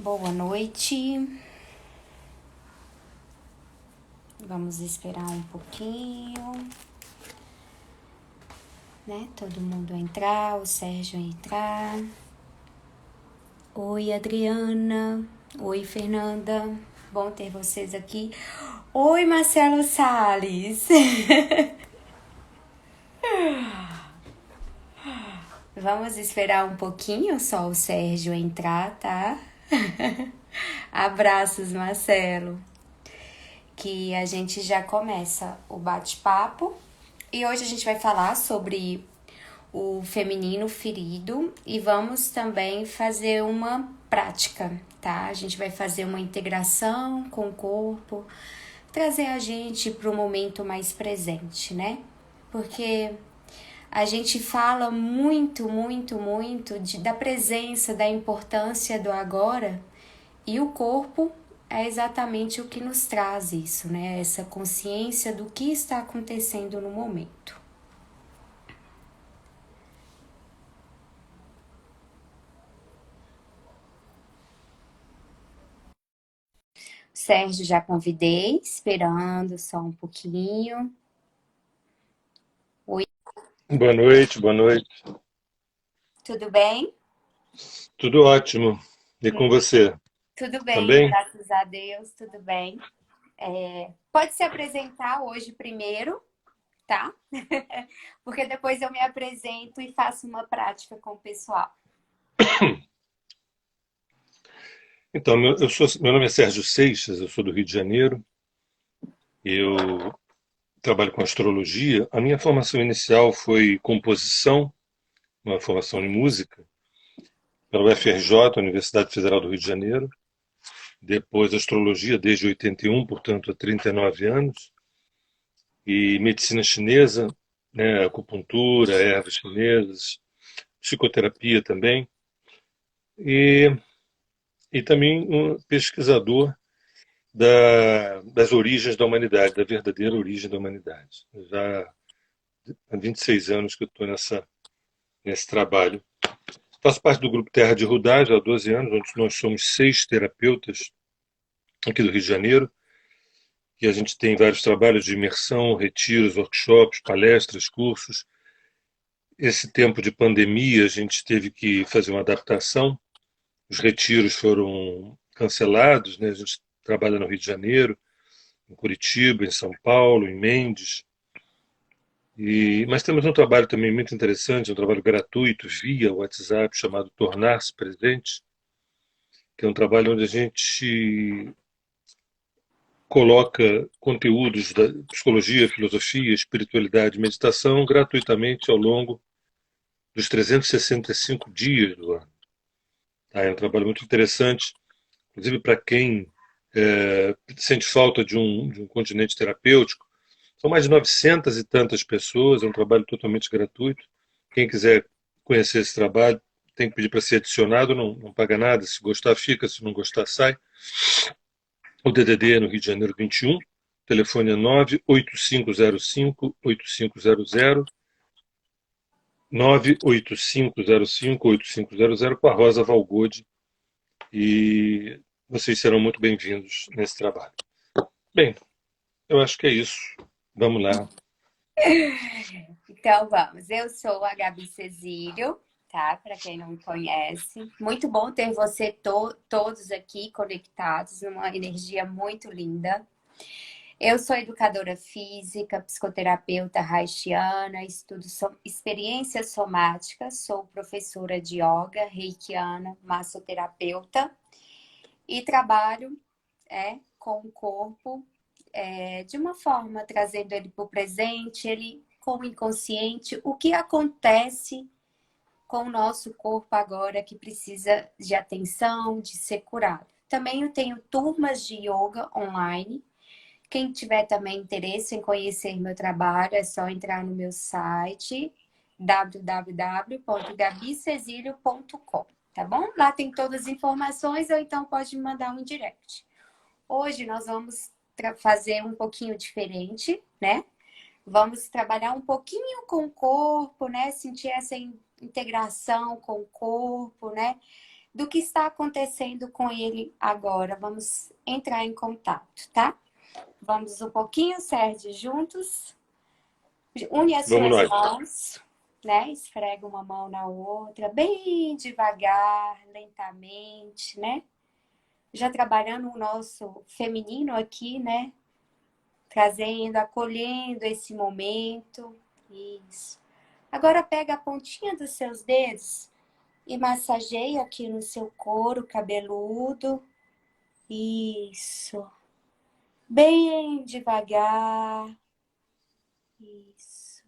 Boa noite. Vamos esperar um pouquinho, né? Todo mundo entrar, o Sérgio entrar. Oi, Adriana. Oi, Fernanda. Bom ter vocês aqui. Oi, Marcelo Salles. Vamos esperar um pouquinho só o Sérgio entrar, tá? Abraços, Marcelo. Que a gente já começa o bate-papo. E hoje a gente vai falar sobre o feminino ferido e vamos também fazer uma prática, tá? A gente vai fazer uma integração com o corpo, trazer a gente para o momento mais presente, né? Porque a gente fala muito da presença, da importância do agora e o corpo é exatamente o que nos traz isso, né? Essa consciência do que está acontecendo no momento. Sérgio, já convidei, esperando só um pouquinho. Oi, Boa noite, boa noite. tudo bem? Tudo ótimo. E com você? Tudo bem, Também? graças a Deus, tudo bem. Pode se apresentar hoje primeiro, tá? Porque depois eu me apresento e faço uma prática com o pessoal. Então, meu nome é Sérgio Seixas, eu sou do Rio de Janeiro. Eu trabalho com astrologia. A minha formação inicial foi composição, uma formação em música, pela UFRJ, Universidade Federal do Rio de Janeiro. Depois astrologia desde 81, portanto há 39 anos. E medicina chinesa, né, acupuntura, ervas chinesas, psicoterapia também. E, e também um pesquisador das origens da humanidade, da verdadeira origem da humanidade. Já há 26 anos que eu estou nesse trabalho. Faço parte do grupo Terra de Rudá já há 12 anos, onde nós somos 6 terapeutas aqui do Rio de Janeiro, e a gente tem vários trabalhos de imersão, retiros, workshops, palestras, cursos. Esse tempo de pandemia a gente teve que fazer uma adaptação, os retiros foram cancelados, né? A gente trabalha no Rio de Janeiro, em Curitiba, em São Paulo, em Mendes. Mas temos um trabalho também muito interessante, um trabalho gratuito via WhatsApp chamado Tornar-se Presente, que é um trabalho onde a gente coloca conteúdos da psicologia, filosofia, espiritualidade e meditação gratuitamente ao longo dos 365 dias do ano. Tá? É um trabalho muito interessante, inclusive para quem sente falta de um continente terapêutico. São mais de 900 e tantas pessoas, é um trabalho totalmente gratuito. Quem quiser conhecer esse trabalho tem que pedir para ser adicionado, não paga nada. Se gostar, fica, se não gostar, sai. O DDD é no Rio de Janeiro 21, o telefone é 98505-8500, 98505-8500, com a Rosa Valgode, e vocês serão muito bem-vindos nesse trabalho. Bem, eu acho que é isso. Vamos lá. Então vamos, eu sou a Gabi Cezílio, tá? Para quem não me conhece. Muito bom ter todos aqui conectados numa energia muito linda. Eu sou educadora física, psicoterapeuta haitiana, estudo experiências somáticas, sou professora de yoga, reikiana, massoterapeuta e trabalho com o corpo de uma forma trazendo ele para o presente, ele com o inconsciente, o que acontece com o nosso corpo agora que precisa de atenção, de ser curado. Também eu tenho turmas de yoga online. Quem tiver também interesse em conhecer meu trabalho, é só entrar no meu site www.gabicezilio.com, tá bom? Lá tem todas as informações ou então pode me mandar um direct. Hoje nós vamos fazer um pouquinho diferente, né? Vamos trabalhar um pouquinho com o corpo, né? Sentir essa integração com o corpo, né? do que está acontecendo com ele agora. Vamos entrar em contato, tá? Vamos um pouquinho, Sérgio, juntos. Une as Vamos suas nós. mãos, né? Esfrega uma mão na outra, bem devagar, lentamente, né? Já trabalhando o nosso feminino aqui, né? Trazendo, acolhendo esse momento. Isso. Agora pega a pontinha dos seus dedos e massageia aqui no seu couro cabeludo. Isso. Bem devagar. Isso.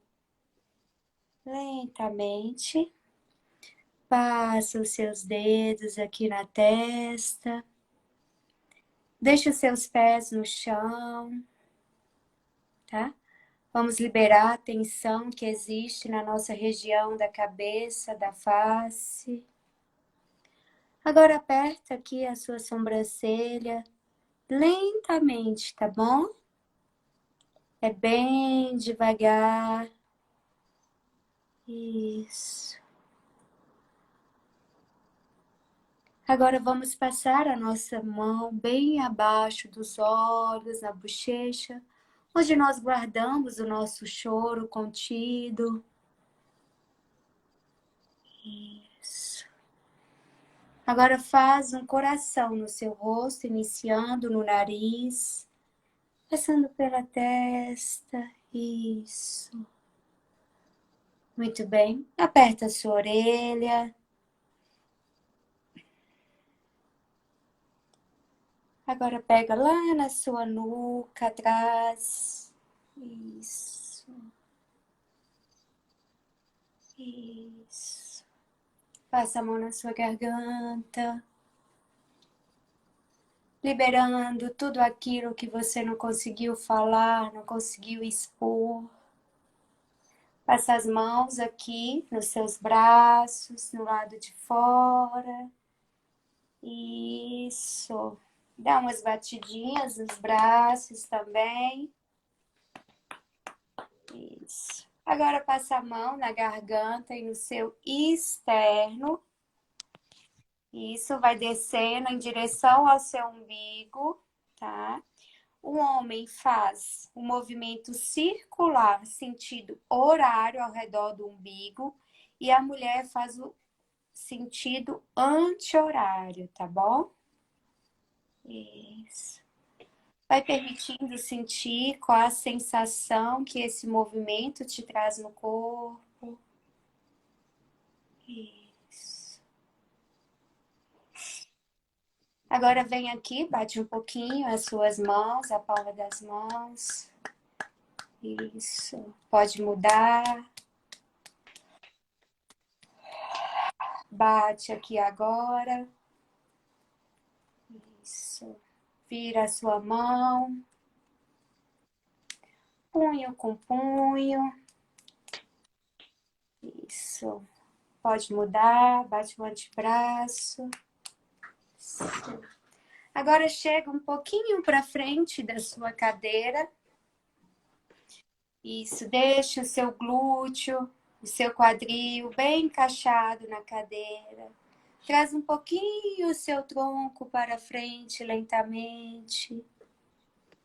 Lentamente. Passa os seus dedos aqui na testa. Deixa os seus pés no chão, tá? Vamos liberar a tensão que existe na nossa região da cabeça, da face. Agora aperta aqui a sua sobrancelha lentamente, tá bom? É bem devagar. Isso. Agora vamos passar a nossa mão bem abaixo dos olhos, na bochecha, onde nós guardamos o nosso choro contido. Isso. Agora faz um coração no seu rosto, iniciando no nariz, passando pela testa. Isso. Muito bem. Aperta a sua orelha. Agora pega lá na sua nuca, atrás. Isso. Isso. Passa a mão na sua garganta. Liberando tudo aquilo que você não conseguiu falar, não conseguiu expor. Passa as mãos aqui nos seus braços, no lado de fora. Isso. Dá umas batidinhas nos braços também. Isso. Agora passa a mão na garganta e no seu externo. Isso, vai descendo em direção ao seu umbigo, tá? O homem faz um movimento circular, sentido horário ao redor do umbigo, e a mulher faz o sentido anti-horário, tá bom? Isso. Vai permitindo sentir qual a sensação que esse movimento te traz no corpo. Isso. Agora vem aqui, bate um pouquinho as suas mãos, a palma das mãos. Isso. Pode mudar. Bate aqui agora. Isso. Vira a sua mão. Punho com punho. Isso. Pode mudar. Bate o antebraço. Isso. Agora chega um pouquinho para frente da sua cadeira. Isso. Deixa o seu glúteo, o seu quadril bem encaixado na cadeira. Traz um pouquinho o seu tronco para frente lentamente.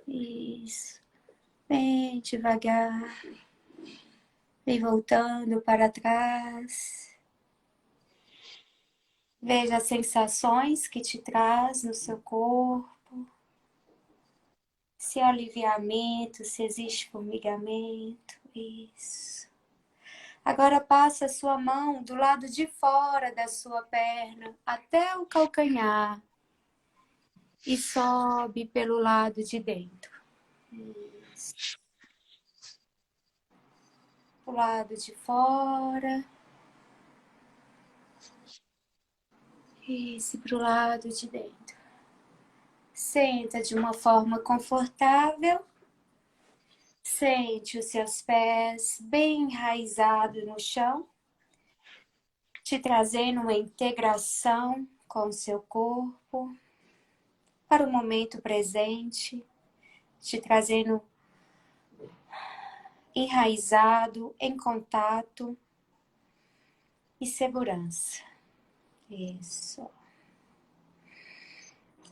Isso. Bem devagar. Vem voltando para trás. Veja as sensações que te traz no seu corpo. Se há aliviamento, se existe formigamento. Isso. Agora passa a sua mão do lado de fora da sua perna até o calcanhar. E sobe pelo lado de dentro. Isso. O lado de fora. Isso, pro lado de dentro. Senta de uma forma confortável. Sente os seus pés bem enraizados no chão, te trazendo uma integração com o seu corpo para o momento presente, te trazendo enraizado, em contato e segurança. Isso.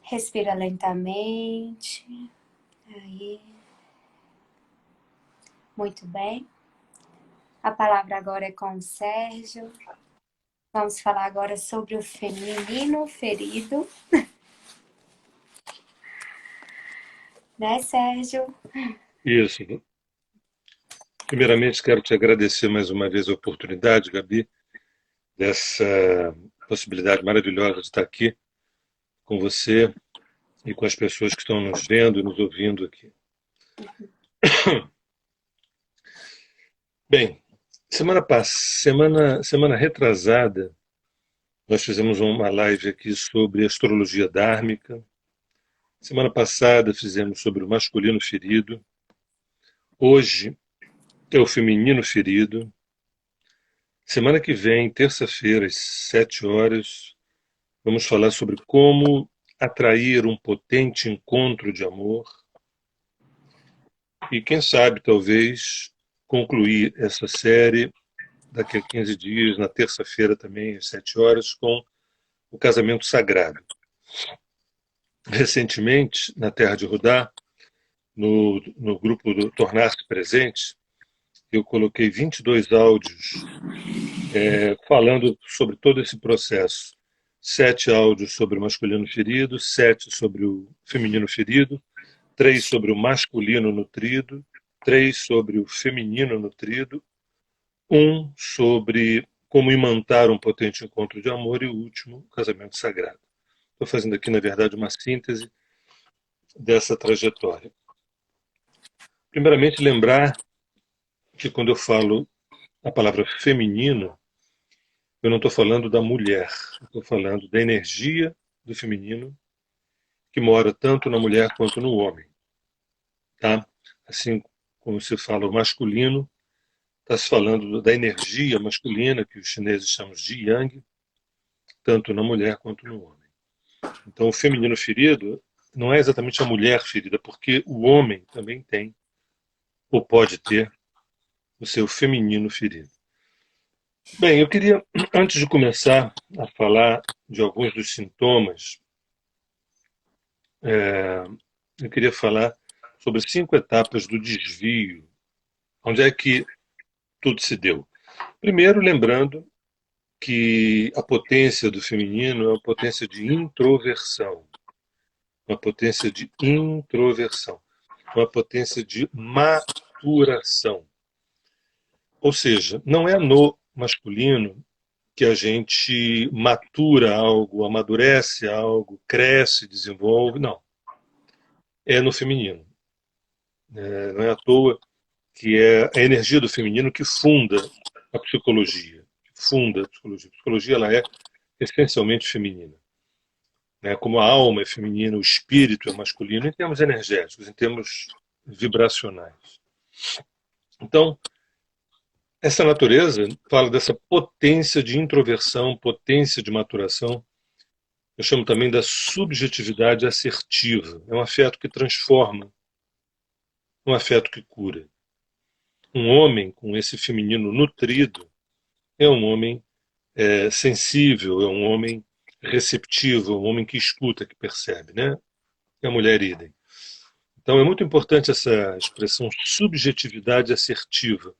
Respira lentamente. Aí. Muito bem. A palavra agora é com o Sérgio. Vamos falar agora sobre o feminino ferido. Né, Sérgio? Isso. Primeiramente, quero te agradecer mais uma vez a oportunidade, Gabi, dessa possibilidade maravilhosa de estar aqui com você e com as pessoas que estão nos vendo e nos ouvindo aqui. Bem, semana retrasada, nós fizemos uma live aqui sobre astrologia dármica. Semana passada fizemos sobre o masculino ferido. Hoje é o feminino ferido. Semana que vem, terça-feira, às 7 horas, vamos falar sobre como atrair um potente encontro de amor. E quem sabe, talvez, concluir essa série daqui a 15 dias, na terça-feira também, às 7 horas, com o casamento sagrado. Recentemente, na Terra de Rudá, no grupo do Tornar-se Presente, eu coloquei 22 áudios falando sobre todo esse processo. 7 áudios sobre o masculino ferido, 7 sobre o feminino ferido, 3 sobre o masculino nutrido, 3 sobre o feminino nutrido, 1 sobre como imantar um potente encontro de amor e o último, o casamento sagrado. Estou fazendo aqui, na verdade, uma síntese dessa trajetória. Primeiramente, lembrar que quando eu falo a palavra feminino, eu não estou falando da mulher, estou falando da energia do feminino que mora tanto na mulher quanto no homem. Tá? Assim como se fala o masculino, está se falando da energia masculina, que os chineses chamam de yang, tanto na mulher quanto no homem. Então, o feminino ferido não é exatamente a mulher ferida, porque o homem também tem, ou pode ter, o seu feminino ferido. Bem, eu queria, antes de começar a falar de alguns dos sintomas, eu queria falar sobre 5 etapas do desvio. Onde é que tudo se deu? Primeiro, lembrando que a potência do feminino é uma potência de introversão, uma potência de introversão, uma potência de maturação. Ou seja, não é no masculino que a gente matura algo, amadurece algo, cresce, desenvolve, não. É no feminino. Não é à toa que é a energia do feminino que funda a psicologia. Funda a psicologia. A psicologia ela é essencialmente feminina. Como a alma é feminina, o espírito é masculino em termos energéticos, em termos vibracionais. Então, essa natureza fala dessa potência de introversão, potência de maturação. Eu chamo também da subjetividade assertiva. É um afeto que transforma, um afeto que cura. Um homem com esse feminino nutrido é um homem sensível, é um homem receptivo, é um homem que escuta, que percebe, né? E a mulher idem. Então é muito importante essa expressão subjetividade assertiva,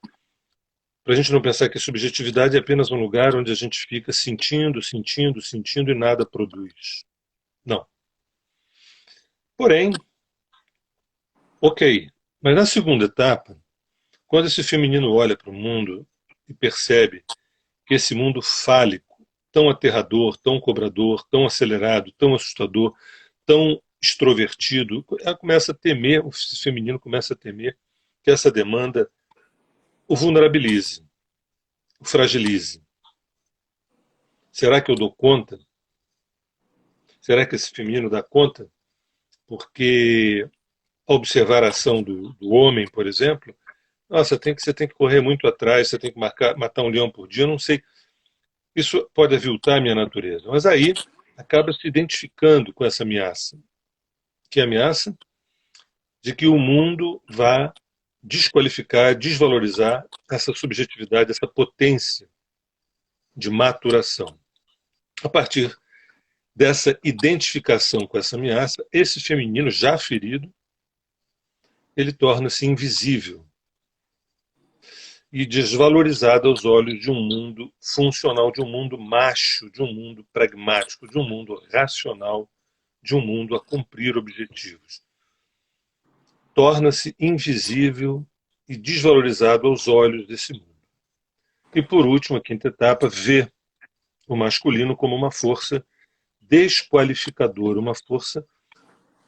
para a gente não pensar que a subjetividade é apenas um lugar onde a gente fica sentindo, sentindo, sentindo e nada produz. Não. Porém, ok, mas na segunda etapa, quando esse feminino olha para o mundo e percebe que esse mundo fálico, tão aterrador, tão cobrador, tão acelerado, tão assustador, tão extrovertido, ela começa a temer, o feminino começa a temer que essa demanda o vulnerabilize, o fragilize. Será que eu dou conta? Será que esse feminino dá conta? Porque ao observar a ação do homem, por exemplo, nossa, você tem que correr muito atrás, você tem que matar um leão por dia, eu não sei. Isso pode aviltar a minha natureza. Mas aí acaba se identificando com essa ameaça. Que é a ameaça de que o mundo vá desqualificar, desvalorizar essa subjetividade, essa potência de maturação. A partir dessa identificação com essa ameaça, esse feminino já ferido, ele torna-se invisível e desvalorizado aos olhos de um mundo funcional, de um mundo macho, de um mundo pragmático, de um mundo racional, de um mundo a cumprir objetivos. Torna-se invisível e desvalorizado aos olhos desse mundo. E, por último, a quinta etapa, vê o masculino como uma força desqualificadora, uma força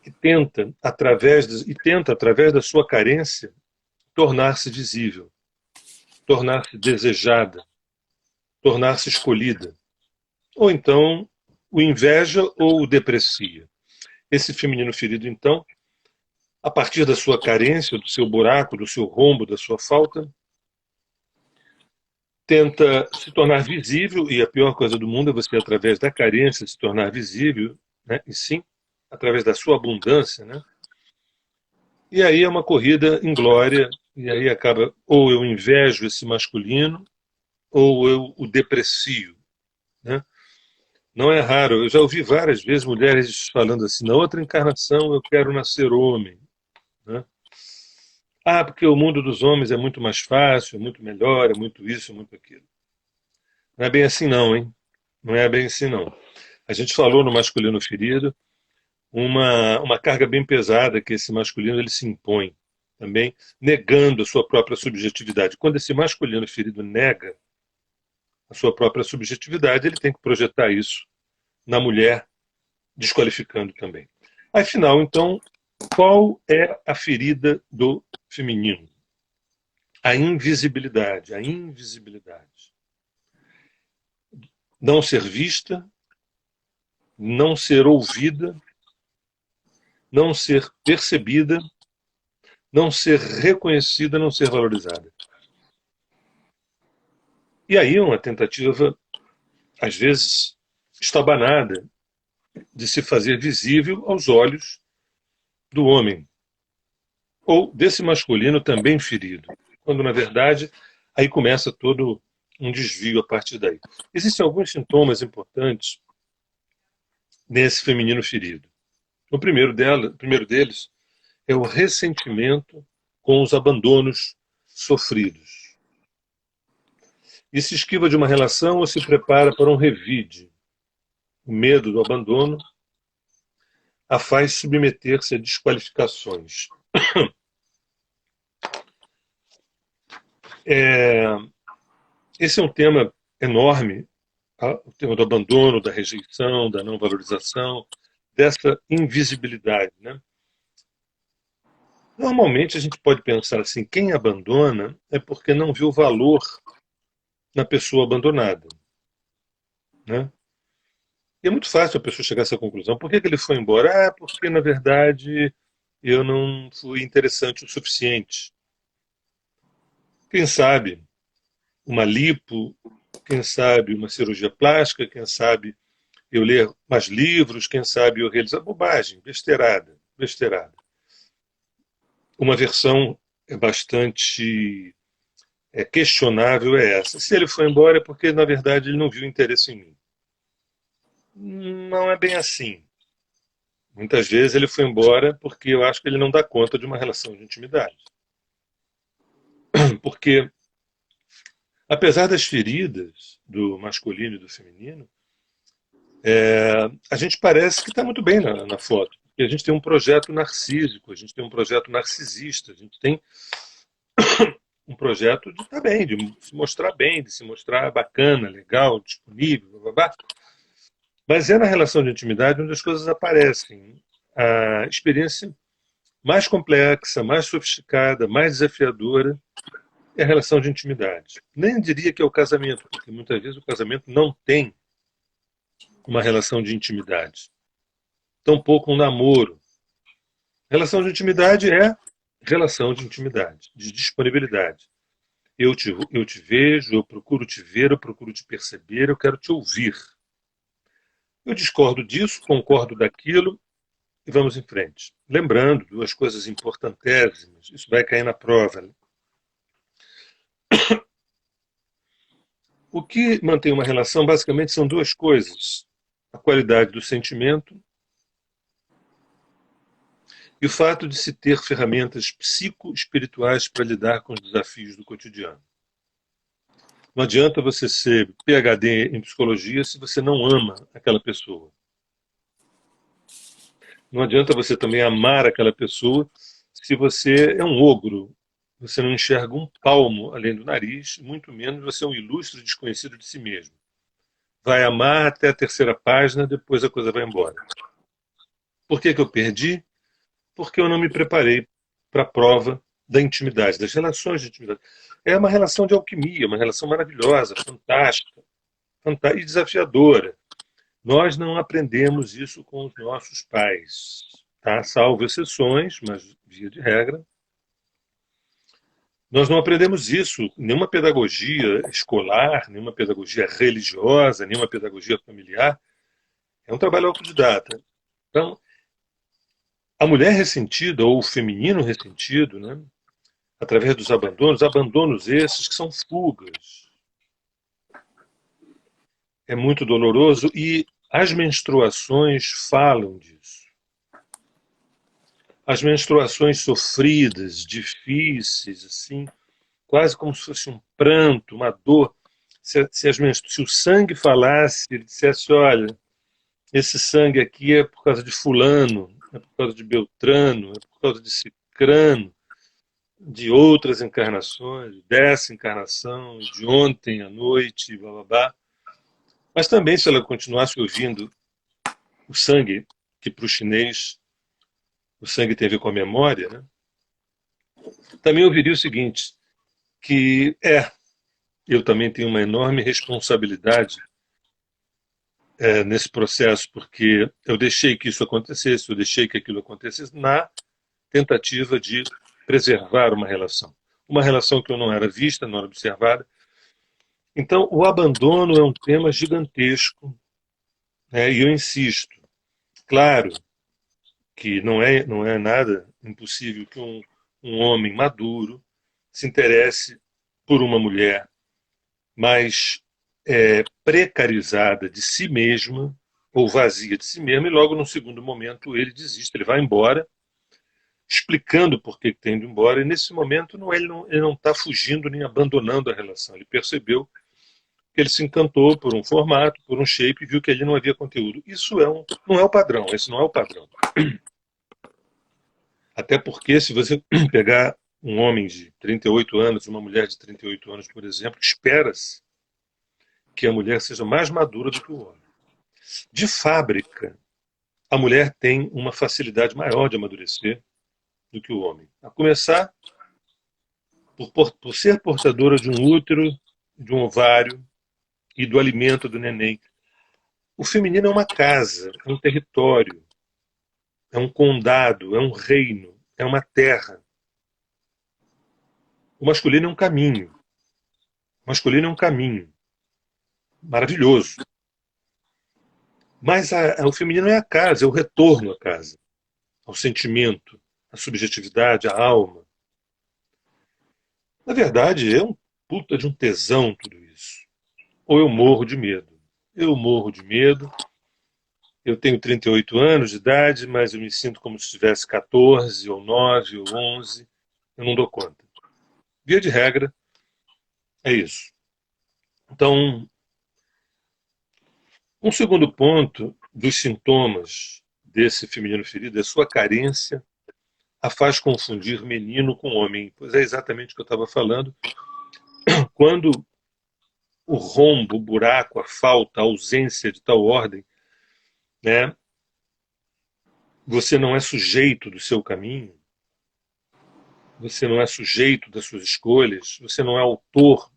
que tenta, através da sua carência, tornar-se visível, tornar-se desejada, tornar-se escolhida. Ou então o inveja ou o deprecia. Esse feminino ferido, então, a partir da sua carência, do seu buraco, do seu rombo, da sua falta, tenta se tornar visível, e a pior coisa do mundo é você, através da carência, se tornar visível, né? E sim, através da sua abundância, né? E aí é uma corrida inglória, e aí acaba, ou eu invejo esse masculino, ou eu o deprecio, né? Não é raro, eu já ouvi várias vezes mulheres falando assim, na outra encarnação eu quero nascer homem, né? Ah, porque o mundo dos homens é muito mais fácil, é muito melhor, é muito isso, é muito aquilo. Não é bem assim não, hein? Não é bem assim não. A gente falou no masculino ferido, uma carga bem pesada que esse masculino ele se impõe, também negando a sua própria subjetividade. Quando esse masculino ferido nega a sua própria subjetividade, ele tem que projetar isso na mulher, desqualificando também. Afinal, então, qual é a ferida do feminino? A invisibilidade, a invisibilidade. Não ser vista, não ser ouvida, não ser percebida, não ser reconhecida, não ser valorizada. E aí uma tentativa, às vezes, estabanada, de se fazer visível aos olhos do homem, ou desse masculino também ferido, quando, na verdade, aí começa todo um desvio a partir daí. Existem alguns sintomas importantes nesse feminino ferido. O primeiro deles é o ressentimento com os abandonos sofridos. E se esquiva de uma relação ou se prepara para um revide. O medo do abandono a faz submeter-se a desqualificações. Esse é um tema enorme, tá? O tema do abandono, da rejeição, da não valorização, dessa invisibilidade, né? Normalmente a gente pode pensar assim, quem abandona é porque não viu valor na pessoa abandonada, né? E é muito fácil a pessoa chegar a essa conclusão. Por que que ele foi embora? Ah, porque na verdade eu não fui interessante o suficiente. Quem sabe uma lipo, quem sabe uma cirurgia plástica, quem sabe eu ler mais livros, quem sabe eu realizar bobagem, besteirada, besteirada. Uma versão bastante questionável é essa. Se ele foi embora é porque, na verdade, ele não viu interesse em mim. Não é bem assim. Muitas vezes ele foi embora porque eu acho que ele não dá conta de uma relação de intimidade. Porque, apesar das feridas do masculino e do feminino, a gente parece que está muito bem na foto. Porque a gente tem um projeto narcísico, a gente tem um projeto narcisista, a gente tem um projeto de estar bem, de se mostrar bem, de se mostrar bacana, legal, disponível, blá, blá, blá. Mas é na relação de intimidade onde as coisas aparecem. A experiência mais complexa, mais sofisticada, mais desafiadora é a relação de intimidade. Nem diria que é o casamento, porque muitas vezes o casamento não tem uma relação de intimidade. Tampouco um namoro. Relação de intimidade é relação de intimidade, de disponibilidade. Eu te vejo, eu procuro te ver, eu procuro te perceber, eu quero te ouvir. Eu discordo disso, concordo daquilo e vamos em frente. Lembrando duas coisas importantíssimas, isso vai cair na prova. O que mantém uma relação basicamente são duas coisas. a qualidade do sentimento e o fato de se ter ferramentas psicoespirituais para lidar com os desafios do cotidiano. Não adianta você ser PhD em psicologia se você não ama aquela pessoa. Não adianta você também amar aquela pessoa se você é um ogro. Você não enxerga um palmo além do nariz, muito menos você é um ilustre desconhecido de si mesmo. Vai amar até a terceira página, depois a coisa vai embora. Por que eu perdi? Porque eu não me preparei para a prova da intimidade, das relações de intimidade. É uma relação de alquimia, uma relação maravilhosa, fantástica, fantástica e desafiadora. Nós não aprendemos isso com os nossos pais, tá? Salvo exceções, mas via de regra. Nós não aprendemos isso, nenhuma pedagogia escolar, nenhuma pedagogia religiosa, nenhuma pedagogia familiar. É um trabalho autodidata. Então, a mulher ressentida ou o feminino ressentido, né, através dos abandonos esses que são fugas. É muito doloroso e as menstruações falam disso. As menstruações sofridas, difíceis, assim, quase como se fosse um pranto, uma dor. Se o sangue falasse, ele dissesse, olha, esse sangue aqui é por causa de fulano, é por causa de Beltrano, é por causa de Cicrano, de outras encarnações, dessa encarnação, de ontem à noite, blá blá blá. Mas também, se ela continuasse ouvindo o sangue, que para o chinês o sangue tem a ver com a memória, né? Também ouviria o seguinte, que eu também tenho uma enorme responsabilidade nesse processo, porque eu deixei que isso acontecesse, eu deixei que aquilo acontecesse na tentativa de preservar uma relação. Uma relação que eu não era vista, não era observada. Então, o abandono é um tema gigantesco, né? E eu insisto, claro que não é nada impossível que um homem maduro se interesse por uma mulher mais precarizada de si mesma ou vazia de si mesma e logo no segundo momento ele desiste, ele vai embora, explicando por que tem ido embora e nesse momento ele não está fugindo nem abandonando a relação, ele percebeu que ele se encantou por um formato, por um shape e viu que ali não havia conteúdo. Isso não é o padrão, esse não é o padrão. Até porque se você pegar um homem de 38 anos e uma mulher de 38 anos, por exemplo, espera-se que a mulher seja mais madura do que o homem. De fábrica, a mulher tem uma facilidade maior de amadurecer do que o homem. A começar por ser portadora de um útero, de um ovário e do alimento do neném. O feminino é uma casa, é um território, é um condado, é um reino, é uma terra. O masculino é um caminho. O masculino é um caminho maravilhoso. Mas o feminino é a casa, é o retorno à casa, ao sentimento, à subjetividade, à alma. Na verdade, é um puta de um tesão tudo isso. Ou eu morro de medo. Eu morro de medo. Eu tenho 38 anos de idade, mas eu me sinto como se tivesse 14, ou 9, ou 11. Eu não dou conta. Via de regra, é isso. Então, um segundo ponto dos sintomas desse feminino ferido é sua carência a faz confundir menino com homem. Pois é exatamente o que eu estava falando. Quando o rombo, o buraco, a falta, a ausência de tal ordem, né, você não é sujeito do seu caminho, você não é sujeito das suas escolhas, você não é autor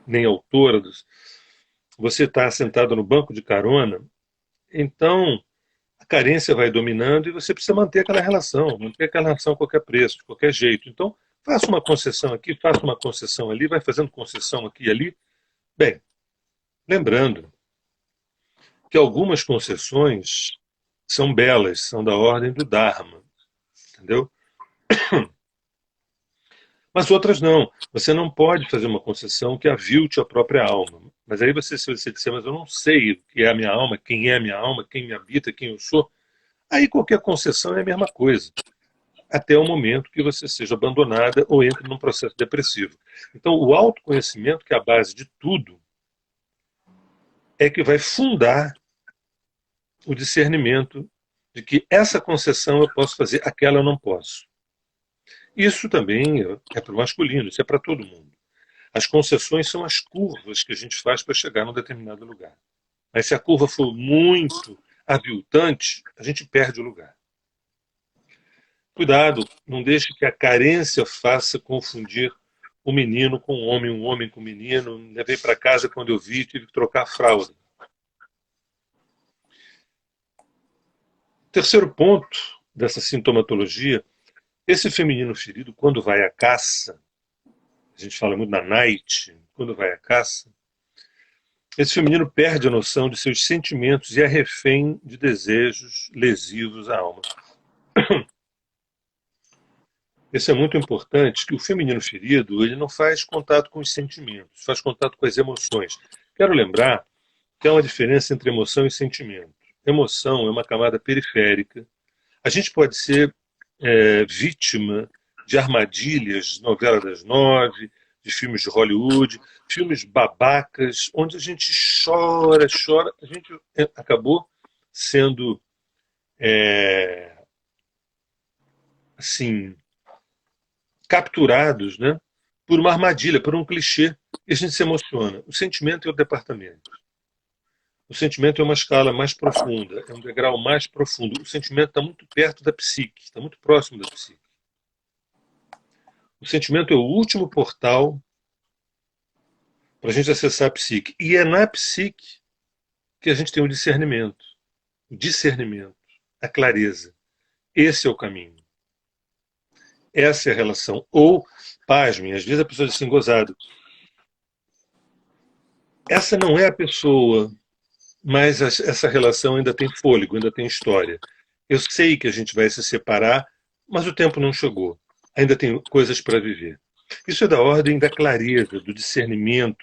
nem autora, você está sentado no banco de carona, então a carência vai dominando e você precisa manter aquela relação a qualquer preço, de qualquer jeito. Então, faça uma concessão aqui, faça uma concessão ali, vai fazendo concessão aqui e ali. Bem, lembrando que algumas concessões são belas, são da ordem do Dharma, entendeu? Mas outras não. Você não pode fazer uma concessão que avilte a própria alma. Mas aí se você disser, mas eu não sei o que é a minha alma, quem é a minha alma, quem me habita, quem eu sou, aí qualquer concessão é a mesma coisa, até o momento que você seja abandonada ou entre num processo depressivo. Então, o autoconhecimento, que é a base de tudo, é que vai fundar o discernimento de que essa concessão eu posso fazer, aquela eu não posso. Isso também é para o masculino, isso é para todo mundo. As concessões são as curvas que a gente faz para chegar num determinado lugar. Mas se a curva for muito aviltante, a gente perde o lugar. Cuidado, não deixe que a carência faça confundir o menino com o homem com o menino. Levei para casa quando eu vi, tive que trocar a fralda. Terceiro ponto dessa sintomatologia, esse feminino ferido, quando vai à caça, a gente fala muito na night, quando vai à caça, esse feminino perde a noção de seus sentimentos e é refém de desejos lesivos à alma. Isso é muito importante, que o feminino ferido ele não faz contato com os sentimentos, faz contato com as emoções. Quero lembrar que há uma diferença entre emoção e sentimento. Emoção é uma camada periférica. A gente pode ser vítima de armadilhas de novela das 9, de filmes de Hollywood, filmes babacas, onde a gente chora, chora. A gente acabou sendo assim, capturados, né, por uma armadilha, por um clichê, e a gente se emociona. O sentimento é o departamento. O sentimento é uma escala mais profunda, é um degrau mais profundo. O sentimento está muito perto da psique, está muito próximo da psique. O sentimento é o último portal para a gente acessar a psique. E é na psique que a gente tem o discernimento, a clareza. Esse é o caminho. Essa é a relação. Ou, pasmem, às vezes a pessoa diz assim, gozado, essa não é a pessoa, mas essa relação ainda tem fôlego, ainda tem história. Eu sei que a gente vai se separar, mas o tempo não chegou. Ainda tem coisas para viver. Isso é da ordem da clareza, do discernimento,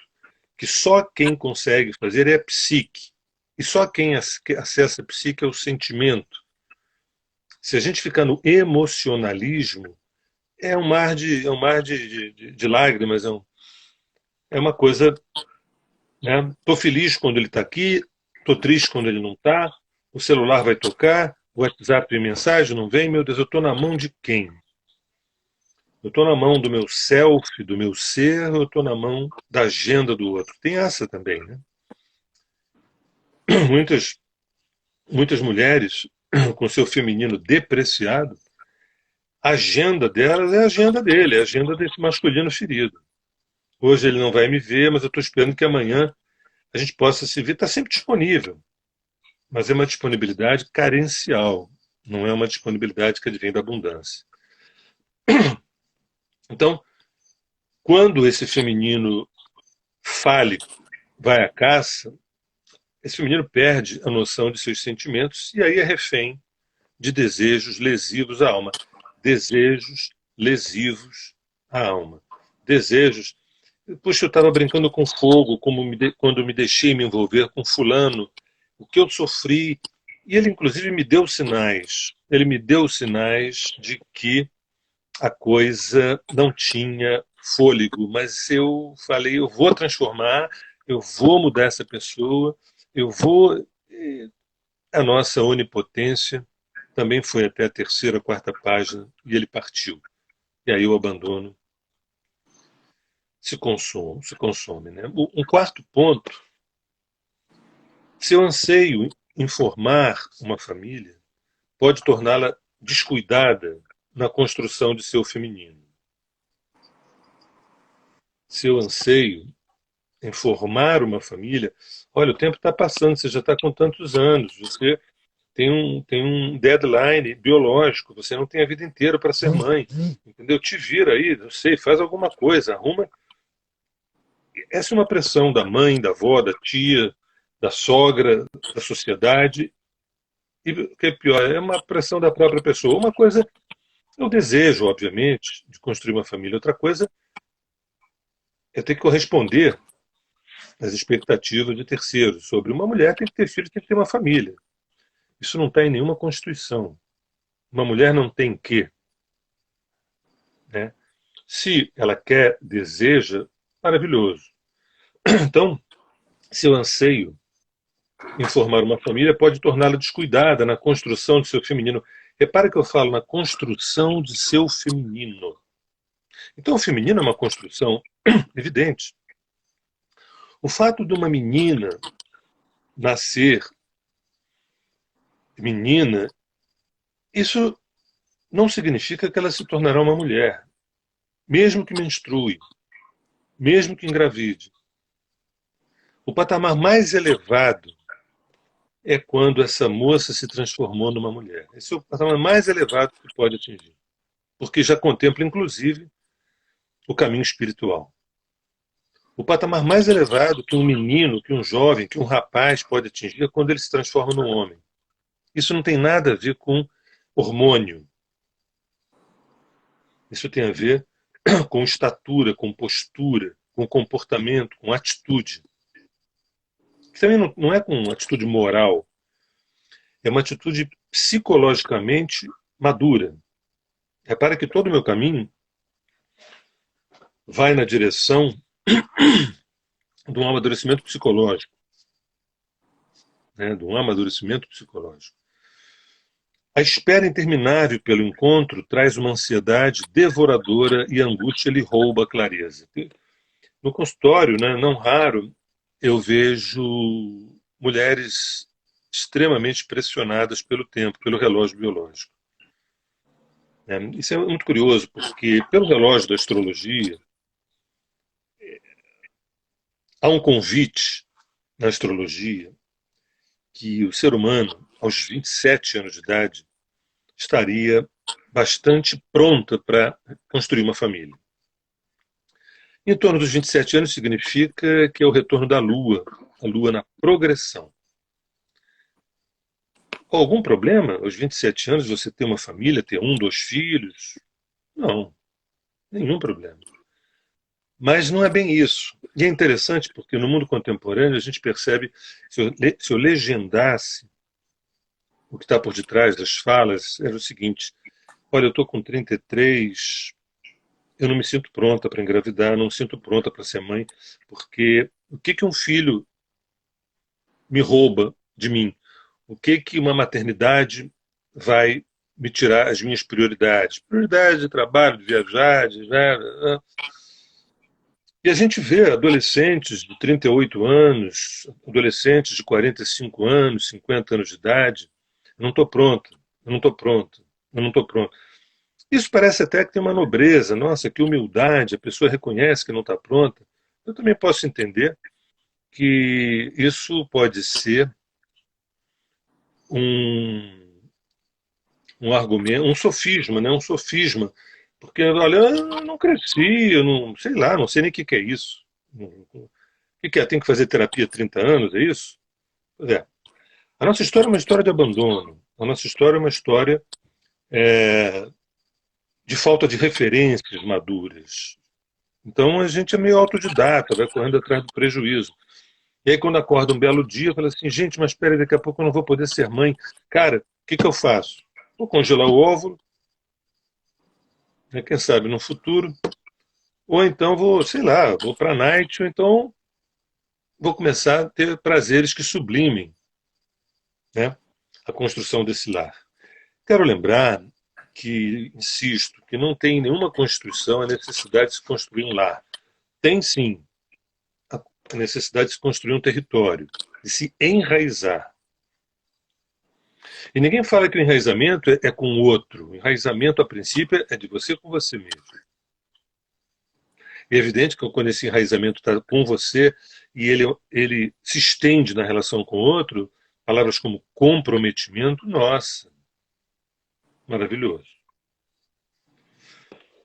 que só quem consegue fazer é a psique. E só quem acessa a psique é o sentimento. Se a gente ficar no emocionalismo, é um mar de lágrimas, é uma coisa. Né? Tô feliz quando ele está aqui, tô triste quando ele não está, o celular vai tocar, o WhatsApp de mensagem não vem, meu Deus, eu estou na mão de quem? Eu estou na mão do meu self, do meu ser, ou eu estou na mão da agenda do outro? Tem essa também, né? Muitas mulheres com seu feminino depreciado, a agenda delas é a agenda dele, é a agenda desse masculino ferido. Hoje ele não vai me ver, mas eu estou esperando que amanhã a gente possa se ver. Está sempre disponível, mas é uma disponibilidade carencial, não é uma disponibilidade que advém da abundância. Então, quando esse feminino fálico vai à caça, esse feminino perde a noção de seus sentimentos e aí é refém de desejos lesivos à alma. Desejos lesivos à alma. Desejos. Puxa, eu estava brincando com fogo, quando me deixei me envolver com fulano, o que eu sofri. E ele, inclusive, me deu sinais. Ele me deu sinais de que a coisa não tinha fôlego. Mas eu falei, eu vou transformar, eu vou mudar essa pessoa, eu vou. A nossa onipotência também foi até a terceira, quarta página e ele partiu. E aí o abandono se consome, né? Um quarto ponto, seu anseio em formar uma família pode torná-la descuidada na construção de seu feminino. Seu anseio em formar uma família, olha, o tempo está passando, você já está com tantos anos, você tem um deadline biológico, você não tem a vida inteira para ser mãe, entendeu? Te vira aí, não sei, faz alguma coisa, arruma. Essa é uma pressão da mãe, da avó, da tia, da sogra, da sociedade, e o que é pior, é uma pressão da própria pessoa. Uma coisa é o desejo, obviamente, de construir uma família, outra coisa é ter que corresponder as expectativas de terceiros sobre uma mulher tem que ter filhos, tem que ter uma família. Isso não está em nenhuma Constituição. Uma mulher não tem que, né? Se ela quer, deseja, maravilhoso. Então, seu anseio em formar uma família pode torná-la descuidada na construção de seu feminino. Repara que eu falo na construção de seu feminino. Então, o feminino é uma construção evidente. O fato de uma menina nascer menina, isso não significa que ela se tornará uma mulher, mesmo que menstrue, mesmo que engravide. O patamar mais elevado é quando essa moça se transformou numa mulher. Esse é o patamar mais elevado que pode atingir, porque já contempla, inclusive, o caminho espiritual. O patamar mais elevado que um menino, que um jovem, que um rapaz pode atingir é quando ele se transforma num homem. Isso não tem nada a ver com hormônio. Isso tem a ver com estatura, com postura, com comportamento, com atitude. Também não é com atitude moral, é uma atitude psicologicamente madura. Repara que todo o meu caminho vai na direção de um amadurecimento psicológico. Né, de um amadurecimento psicológico. A espera interminável pelo encontro traz uma ansiedade devoradora e a angústia lhe rouba a clareza. No consultório, né, não raro, eu vejo mulheres extremamente pressionadas pelo tempo, pelo relógio biológico. Isso é muito curioso, porque pelo relógio da astrologia, há um convite na astrologia que o ser humano, aos 27 anos de idade, estaria bastante pronta para construir uma família. Em torno dos 27 anos significa que é o retorno da Lua, a Lua na progressão. Algum problema aos 27 anos você ter uma família, ter um, dois filhos? Não, nenhum problema. Mas não é bem isso. E é interessante porque no mundo contemporâneo a gente percebe, se eu legendasse o que está por detrás das falas, era o seguinte: olha, eu estou com 33, eu não me sinto pronta para engravidar, não me sinto pronta para ser mãe, porque o que um filho me rouba de mim? O que uma maternidade vai me tirar as minhas prioridades? Prioridade de trabalho, de viajar, de... E a gente vê adolescentes de 38 anos, adolescentes de 45 anos, 50 anos de idade. Eu não estou pronta, eu não estou pronta, eu não estou pronta. Isso parece até que tem uma nobreza, nossa, que humildade, a pessoa reconhece que não está pronta. Eu também posso entender que isso pode ser um, um argumento, um sofisma, né? Um sofisma. Porque, olha, eu não cresci, eu não sei lá, não sei nem o que é isso. O que é? Tem que fazer terapia há 30 anos, é isso? Pois é. A nossa história é uma história de abandono. A nossa história é uma história de falta de referências maduras. Então a gente é meio autodidata, vai correndo atrás do prejuízo. E aí quando acorda um belo dia, fala assim, gente, mas espera, daqui a pouco eu não vou poder ser mãe. Cara, o que eu faço? Vou congelar o óvulo, né, quem sabe no futuro, ou então vou, sei lá, vou para a night, ou então vou começar a ter prazeres que sublimem, né, a construção desse lar. Quero lembrar que, insisto, que não tem nenhuma Constituição a necessidade de se construir um lar. Tem sim a necessidade de se construir um território, de se enraizar. E ninguém fala que o enraizamento é com o outro. O enraizamento, a princípio, é de você com você mesmo. É evidente que quando esse enraizamento está com você e ele se estende na relação com o outro, palavras como comprometimento, nossa, maravilhoso.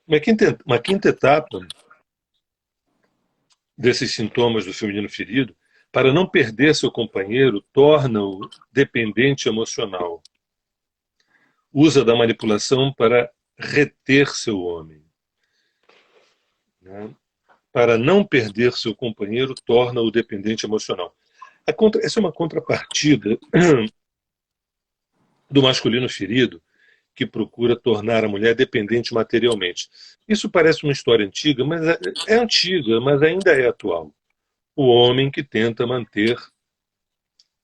Uma quinta etapa desses sintomas do feminino ferido, para não perder seu companheiro, torna-o dependente emocional. Usa da manipulação para reter seu homem. Né? para não perder seu companheiro, torna-o dependente emocional. Essa é uma contrapartida do masculino ferido, que procura tornar a mulher dependente materialmente. Isso parece uma história antiga, mas é antiga, mas ainda é atual. O homem que tenta manter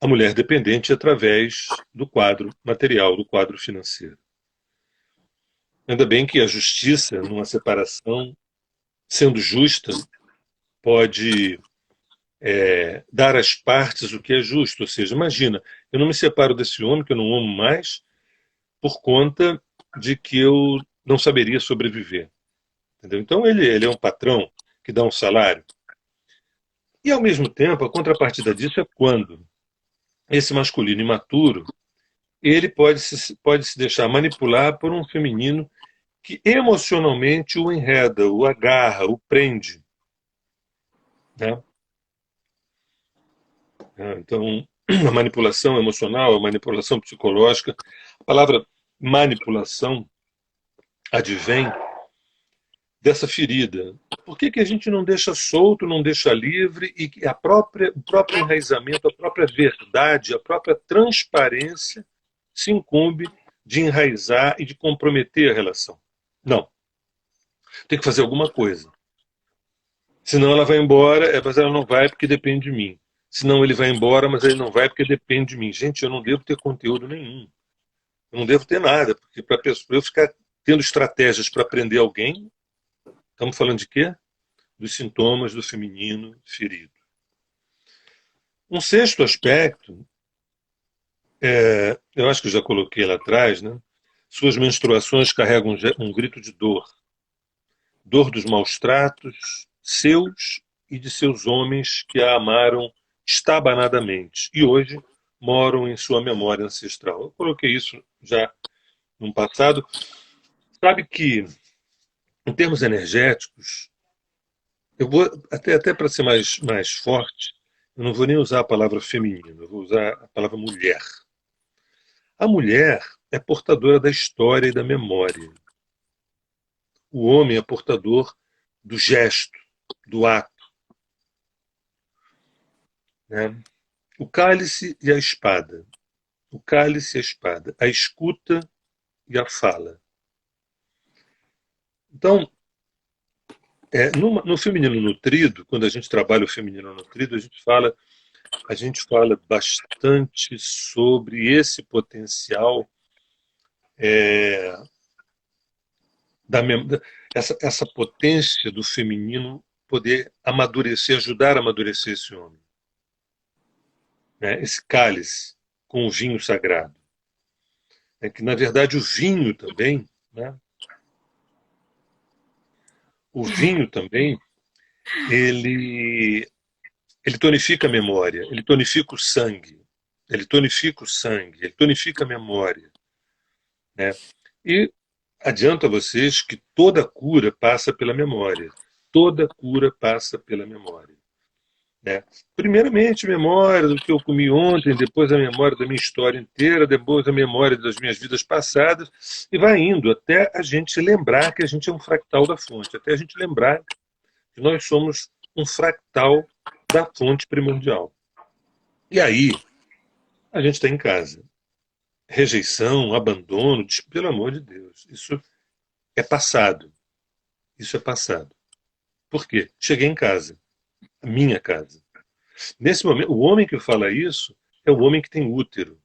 a mulher dependente através do quadro material, do quadro financeiro. Ainda bem que a justiça, numa separação, sendo justa, pode dar às partes o que é justo. Ou seja, imagina, eu não me separo desse homem que eu não amo mais por conta de que eu não saberia sobreviver. Entendeu? Então ele é um patrão que dá um salário. E ao mesmo tempo, a contrapartida disso é quando esse masculino imaturo ele pode se deixar manipular por um feminino que emocionalmente o enreda, o agarra, o prende. Né? Então, a manipulação emocional, a manipulação psicológica, a palavra manipulação advém dessa ferida. Por que a gente não deixa solto, não deixa livre e que o próprio enraizamento, a própria verdade, a própria transparência se incumbe de enraizar e de comprometer a relação? Não. Tem que fazer alguma coisa. Senão ela vai embora, mas ela não vai porque depende de mim. Senão ele vai embora, mas ele não vai porque depende de mim. Gente, eu não devo ter conteúdo nenhum. Eu não devo ter nada, porque para eu ficar tendo estratégias para prender alguém, estamos falando de quê? Dos sintomas do feminino ferido. Um sexto aspecto, eu acho que eu já coloquei lá atrás, né? Suas menstruações carregam um grito de dor. Dor dos maus tratos, seus e de seus homens que a amaram estabanadamente e hoje moram em sua memória ancestral. Eu coloquei isso já no passado. Sabe que, em termos energéticos, eu vou, até para ser mais forte, eu não vou nem usar a palavra feminino, eu vou usar a palavra mulher. A mulher é portadora da história e da memória. O homem é portador do gesto, do ato. Né? O cálice e a espada. O cálice e a espada. A escuta e a fala. Então, no feminino nutrido, quando a gente trabalha o feminino nutrido, a gente fala bastante sobre esse potencial, é, essa potência do feminino poder amadurecer, ajudar a amadurecer esse homem. Né? Esse cálice com o vinho sagrado. É que, na verdade, o vinho também, né? O vinho também, ele, ele tonifica a memória, ele tonifica o sangue, ele tonifica a memória. Né? E adianto a vocês que toda cura passa pela memória. Toda cura passa pela memória. Né? Primeiramente, memória do que eu comi ontem, depois a memória da minha história inteira, depois a memória das minhas vidas passadas, e vai indo até a gente lembrar que a gente é um fractal da fonte, até a gente lembrar que nós somos um fractal da fonte primordial. E aí, a gente está em casa. Rejeição, abandono, pelo amor de Deus, isso é passado. Isso é passado. Por quê? Cheguei em casa, a minha casa. Nesse momento, o homem que fala isso é o homem que tem útero,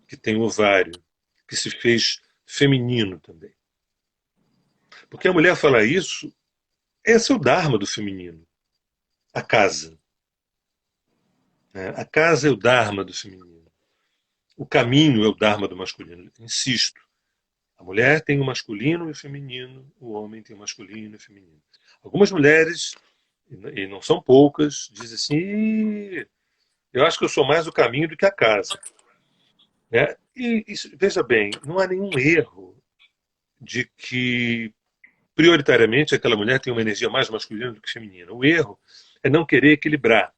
que tem ovário, que se fez feminino também. Porque a mulher fala isso, esse é o dharma do feminino, a casa. Né? A casa é o dharma do feminino. O caminho é o dharma do masculino. Insisto, a mulher tem o masculino e o feminino, o homem tem o masculino e o feminino. Algumas mulheres, e não são poucas, dizem assim: eu acho que eu sou mais o caminho do que a casa. Né? E isso, veja bem, não há nenhum erro de que prioritariamente aquela mulher tem uma energia mais masculina do que feminina. O erro é não querer equilibrar.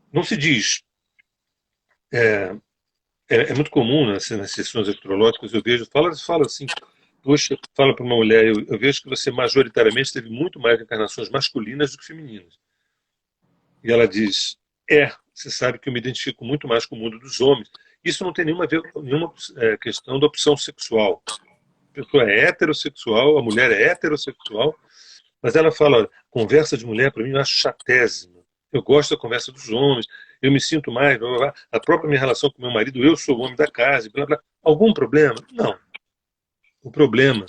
Não se diz. É muito comum nas sessões astrológicas, eu vejo, fala assim, Poxa, fala para uma mulher, eu vejo que você majoritariamente teve muito mais encarnações masculinas do que femininas. E ela diz, você sabe que eu me identifico muito mais com o mundo dos homens. Isso não tem nenhuma questão da opção sexual. A pessoa é heterossexual, a mulher é heterossexual, mas ela fala, olha, conversa de mulher para mim eu acho chatésima. Eu gosto da conversa dos homens, eu me sinto mais, blá, blá, blá. A própria minha relação com meu marido, eu sou o homem da casa, blá, blá. Algum problema? Não. O problema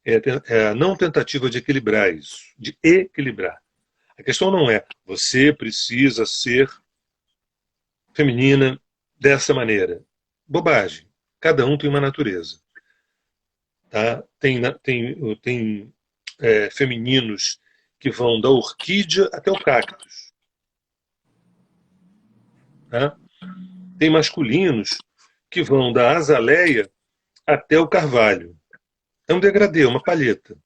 é a não tentativa de equilibrar isso, de equilibrar. A questão não é você precisa ser feminina dessa maneira. Bobagem. Cada um tem uma natureza. Tá? Tem femininos que vão da orquídea até o cactus. Tá? Tem masculinos que vão da azaleia até o carvalho. É um degradê, uma palheta.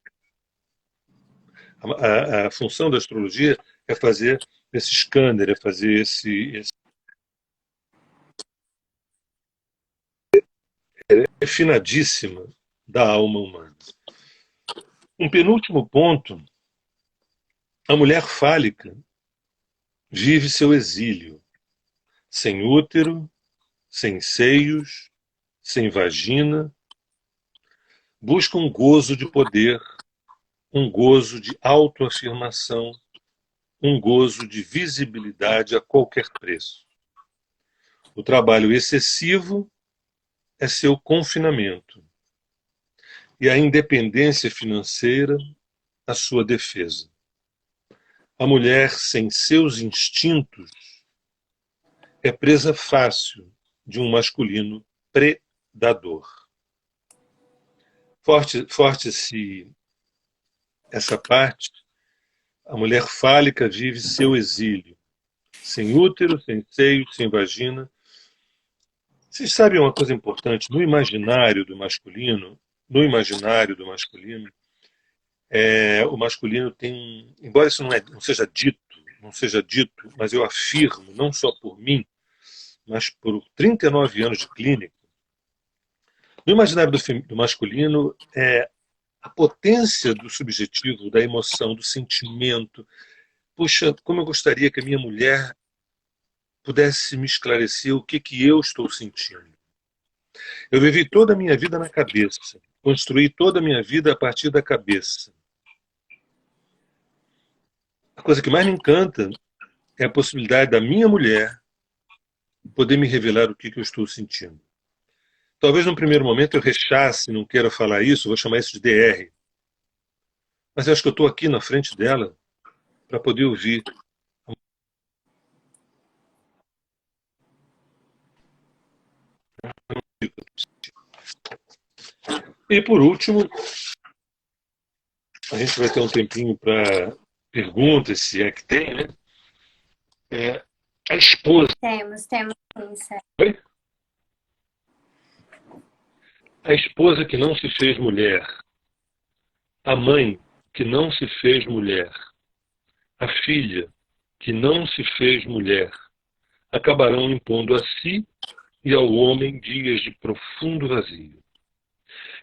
A função da astrologia é fazer esse scanner, é fazer esse refinadíssima da alma humana. Um penúltimo ponto, a mulher fálica vive seu exílio, sem útero, sem seios, sem vagina, busca um gozo de poder, um gozo de autoafirmação, um gozo de visibilidade a qualquer preço. O trabalho excessivo é seu confinamento e a independência financeira a sua defesa. A mulher sem seus instintos é presa fácil de um masculino predador. Forte-se essa parte, a mulher fálica vive seu exílio, sem útero, sem seio, sem vagina. Vocês sabem uma coisa importante? No imaginário do masculino, o masculino tem, embora isso não seja dito, mas eu afirmo, não só por mim, mas por 39 anos de clínica, no imaginário do masculino, a potência do subjetivo, da emoção, do sentimento. Puxa, como eu gostaria que a minha mulher pudesse me esclarecer o que eu estou sentindo. Eu vivi toda a minha vida na cabeça, construí toda a minha vida a partir da cabeça. A coisa que mais me encanta é a possibilidade da minha mulher poder me revelar o que eu estou sentindo. Talvez num primeiro momento eu rechace, não queira falar isso, vou chamar isso de DR. Mas eu acho que eu estou aqui na frente dela para poder ouvir. E por último, a gente vai ter um tempinho para perguntas, se é que tem, né? A esposa. Temos sim, certo. Oi? A esposa que não se fez mulher, a mãe que não se fez mulher, a filha que não se fez mulher, acabarão impondo a si e ao homem dias de profundo vazio.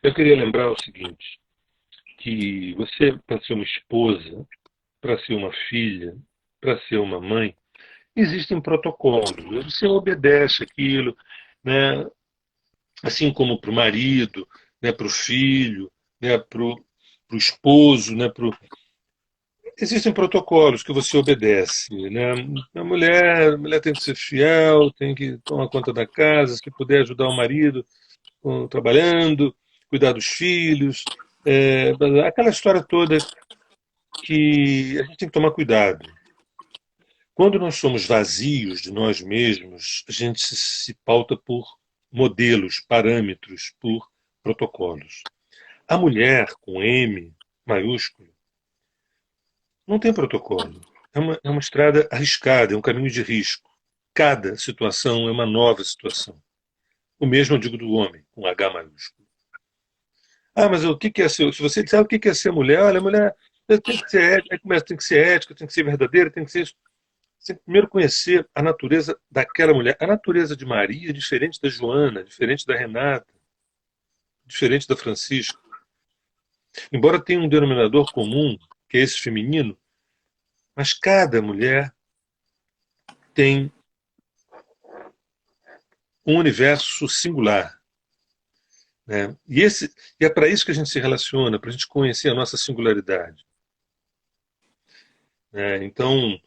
Eu queria lembrar o seguinte, que você, para ser uma esposa, para ser uma filha, para ser uma mãe, existem protocolos. Você obedece aquilo, né? Assim como para o marido, né? Para o filho, né? Para o esposo, né? Existem protocolos que você obedece, né? A mulher tem que ser fiel, tem que tomar conta da casa, se puder ajudar o marido trabalhando, cuidar dos filhos, aquela história toda que a gente tem que tomar cuidado. Quando nós somos vazios de nós mesmos, a gente se pauta por modelos, parâmetros, por protocolos. A mulher com M maiúsculo não tem protocolo. É uma estrada arriscada, é um caminho de risco. Cada situação é uma nova situação. O mesmo eu digo do homem, com H maiúsculo. Ah, mas o que é ser? Se você disser o que é ser mulher, olha, mulher tem que ser ética, tem que ser ética, tem que ser verdadeira, tem que ser isso. Você tem que primeiro conhecer a natureza daquela mulher. A natureza de Maria é diferente da Joana, diferente da Renata, diferente da Francisca. Embora tenha um denominador comum, que é esse feminino, mas cada mulher tem um universo singular, né? E é para isso que a gente se relaciona, para a gente conhecer a nossa singularidade, né? Então,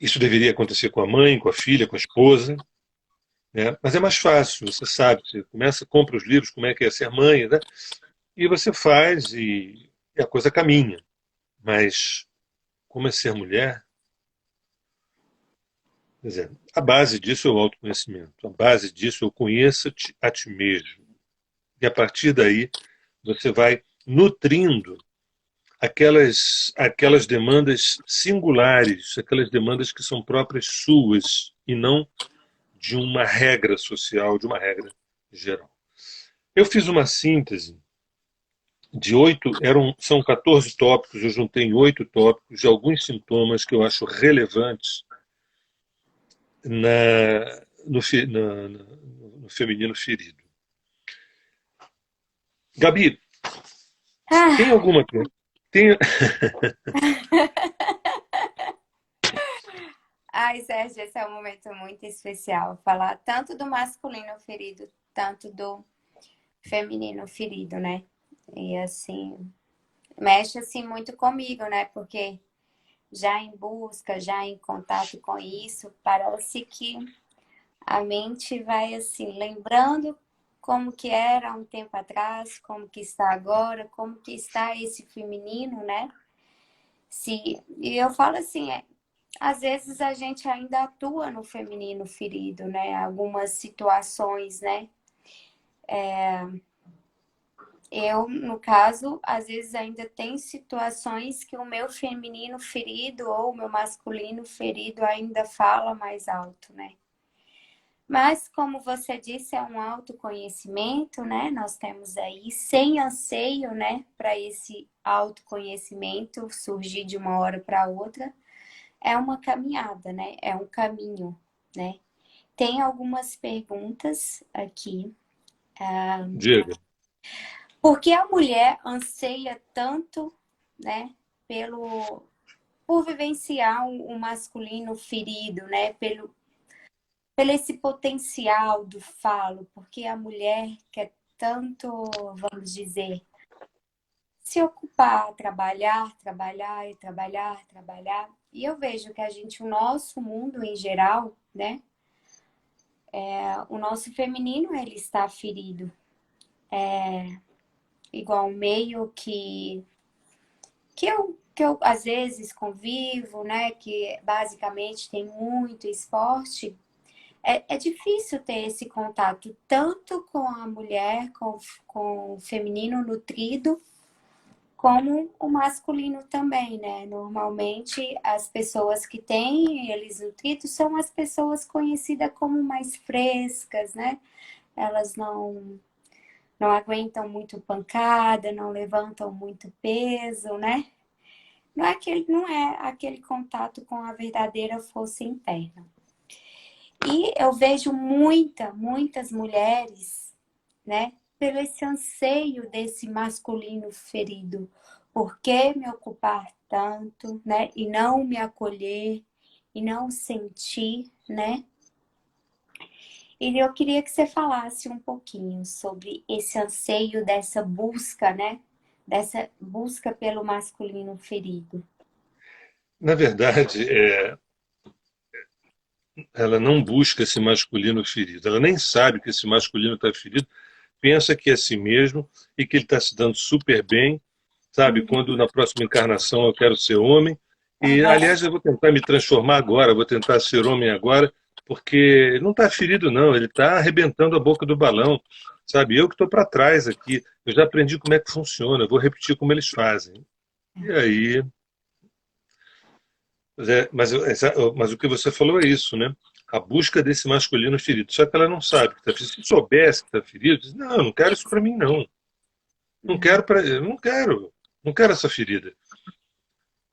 isso deveria acontecer com a mãe, com a filha, com a esposa, né? Mas é mais fácil, você sabe, você começa, compra os livros, como é que é ser mãe, né? E você faz e a coisa caminha. Mas como é ser mulher, quer dizer, a base disso é o autoconhecimento, a base disso é o conheça-te a ti mesmo. E a partir daí você vai nutrindo aquelas demandas singulares, aquelas demandas que são próprias suas e não de uma regra social, de uma regra geral. Eu fiz uma síntese de são 14 tópicos, eu juntei em 8 tópicos de alguns sintomas que eu acho relevantes no feminino ferido. Gabi, tem Ah, alguma coisa? Tem, ai, Sérgio, esse é um momento muito especial. Falar tanto do masculino ferido, tanto do feminino ferido, né? E assim, mexe assim muito comigo, né? Porque já em busca, já em contato com isso, parece que a mente vai assim, lembrando como que era há um tempo atrás, como que está agora, como que está esse feminino, né? E eu falo assim, às vezes a gente ainda atua no feminino ferido, né? Algumas situações, né? Eu, no caso, às vezes ainda tem situações que o meu feminino ferido ou o meu masculino ferido ainda fala mais alto, né? Mas, como você disse, é um autoconhecimento, né? Nós temos aí, sem anseio, né, para esse autoconhecimento surgir de uma hora para outra, é uma caminhada, né? É um caminho, né? Tem algumas perguntas aqui. diga. Por que a mulher anseia tanto, né, por vivenciar o masculino ferido, né? Pelo esse potencial do falo, porque a mulher quer tanto, vamos dizer, se ocupar, trabalhar, trabalhar e trabalhar, trabalhar. E eu vejo que a gente, o nosso mundo em geral, né, o nosso feminino ele está ferido, igual meio que eu às vezes convivo, né, que basicamente tem muito esporte. É difícil ter esse contato tanto com a mulher, com o feminino nutrido, como o masculino também, né? Normalmente, as pessoas que têm eles nutridos são as pessoas conhecidas como mais frescas, né? Elas não aguentam muito pancada, não levantam muito peso, né? Não é aquele contato com a verdadeira força interna. E eu vejo muitas mulheres, né, pelo esse anseio desse masculino ferido. Por que me ocupar tanto, né, e não me acolher, e não sentir, né? E eu queria que você falasse um pouquinho sobre esse anseio dessa busca, né? Dessa busca pelo masculino ferido. Na verdade, ela não busca esse masculino ferido. Ela nem sabe que esse masculino está ferido, pensa que é si mesmo e que ele está se dando super bem, sabe? Quando na próxima encarnação eu quero ser homem. E, Aham. aliás, eu vou tentar me transformar agora, vou tentar ser homem agora, porque ele não está ferido, não, ele está arrebentando a boca do balão, sabe? Eu que estou para trás aqui, eu já aprendi como é que funciona, eu vou repetir como eles fazem. E aí. Mas o que você falou é isso, né? A busca desse masculino ferido. Só que ela não sabe que está ferido. Se soubesse que está ferido, diz, não, eu não quero isso para mim, não. Não quero para, não quero, não quero essa ferida.